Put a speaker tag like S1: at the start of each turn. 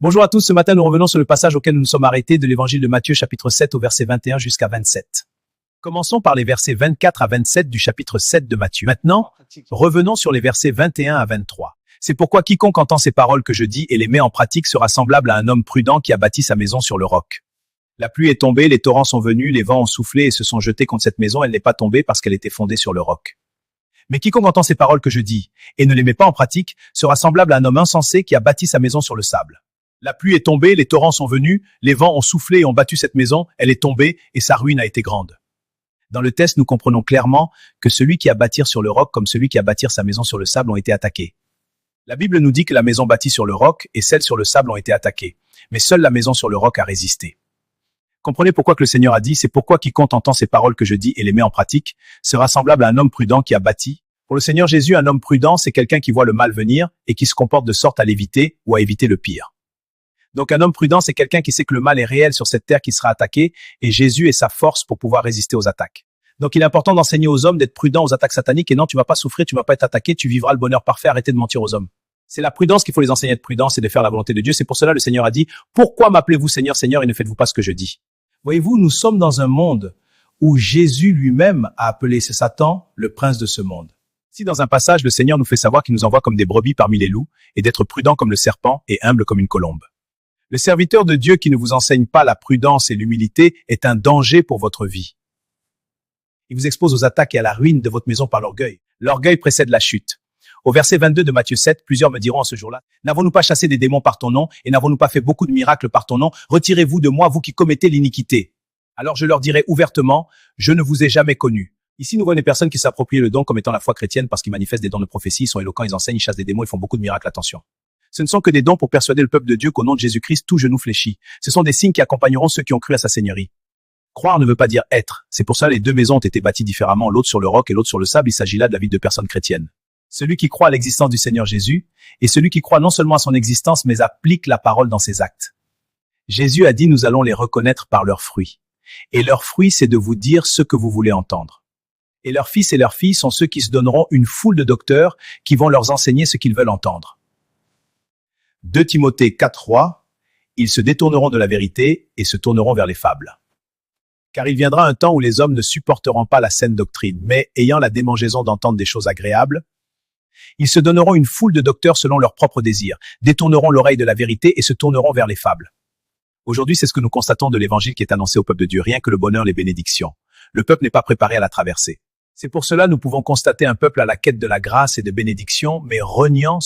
S1: Bonjour à tous, ce matin nous revenons sur le passage auquel nous nous sommes arrêtés de l'évangile de Matthieu chapitre 7 au verset 21 jusqu'à 27. Commençons par les versets 24 à 27 du chapitre 7 de Matthieu. Maintenant, revenons sur les versets 21 à 23. C'est pourquoi quiconque entend ces paroles que je dis et les met en pratique sera semblable à un homme prudent qui a bâti sa maison sur le roc. La pluie est tombée, les torrents sont venus, les vents ont soufflé et se sont jetés contre cette maison, elle n'est pas tombée parce qu'elle était fondée sur le roc. Mais quiconque entend ces paroles que je dis et ne les met pas en pratique sera semblable à un homme insensé qui a bâti sa maison sur le sable. La pluie est tombée, les torrents sont venus, les vents ont soufflé et ont battu cette maison, elle est tombée et sa ruine a été grande. Dans le texte, nous comprenons clairement que celui qui a bâti sur le roc comme celui qui a bâti sa maison sur le sable ont été attaqués. La Bible nous dit que la maison bâtie sur le roc et celle sur le sable ont été attaquées, mais seule la maison sur le roc a résisté. Comprenez pourquoi que le Seigneur a dit, c'est pourquoi quiconque entend ces paroles que je dis et les met en pratique sera semblable à un homme prudent qui a bâti. Pour le Seigneur Jésus, un homme prudent, c'est quelqu'un qui voit le mal venir et qui se comporte de sorte à l'éviter ou à éviter le pire. Donc un homme prudent, c'est quelqu'un qui sait que le mal est réel sur cette terre qui sera attaquée et Jésus est sa force pour pouvoir résister aux attaques. Donc il est important d'enseigner aux hommes d'être prudents aux attaques sataniques et non, tu vas pas souffrir, tu vas pas être attaqué, tu vivras le bonheur parfait, arrêtez de mentir aux hommes. C'est la prudence qu'il faut les enseigner de prudence et de faire la volonté de Dieu. C'est pour cela le Seigneur a dit, pourquoi m'appelez-vous Seigneur, Seigneur et ne faites-vous pas ce que je dis? Voyez-vous, nous sommes dans un monde où Jésus lui-même a appelé Satan le prince de ce monde. Si dans un passage, le Seigneur nous fait savoir qu'il nous envoie comme des brebis parmi les loups et d'être prudent comme le serpent et humble comme une colombe. Le serviteur de Dieu qui ne vous enseigne pas la prudence et l'humilité est un danger pour votre vie. Il vous expose aux attaques et à la ruine de votre maison par l'orgueil. L'orgueil précède la chute. Au verset 22 de Matthieu 7, plusieurs me diront en ce jour-là, « N'avons-nous pas chassé des démons par ton nom et n'avons-nous pas fait beaucoup de miracles par ton nom? Retirez-vous de moi, vous qui commettez l'iniquité. » Alors je leur dirai ouvertement, « Je ne vous ai jamais connu. » Ici, nous voyons des personnes qui s'approprient le don comme étant la foi chrétienne parce qu'ils manifestent des dons de prophétie, ils sont éloquents, ils enseignent, ils chassent des démons, ils font beaucoup de miracles, attention. Ce ne sont que des dons pour persuader le peuple de Dieu qu'au nom de Jésus-Christ, tout genou fléchit. Ce sont des signes qui accompagneront ceux qui ont cru à sa seigneurie. Croire ne veut pas dire être. C'est pour ça les deux maisons ont été bâties différemment, l'autre sur le roc et l'autre sur le sable. Il s'agit là de la vie de personnes chrétiennes. Celui qui croit à l'existence du Seigneur Jésus et celui qui croit non seulement à son existence, mais applique la parole dans ses actes. Jésus a dit, nous allons les reconnaître par leurs fruits. Et leurs fruits, c'est de vous dire ce que vous voulez entendre. Et leurs fils et leurs filles sont ceux qui se donneront une foule de docteurs qui vont leur enseigner ce qu'ils veulent entendre. 2 Timothée 4:3, ils se détourneront de la vérité et se tourneront vers les fables. Car il viendra un temps où les hommes ne supporteront pas la saine doctrine, mais ayant la démangeaison d'entendre des choses agréables, ils se donneront une foule de docteurs selon leurs propres désirs, détourneront l'oreille de la vérité et se tourneront vers les fables. Aujourd'hui, c'est ce que nous constatons de l'évangile qui est annoncé au peuple de Dieu, rien que le bonheur, les bénédictions. Le peuple n'est pas préparé à la traversée. C'est pour cela nous pouvons constater un peuple à la quête de la grâce et de bénédiction, mais reniant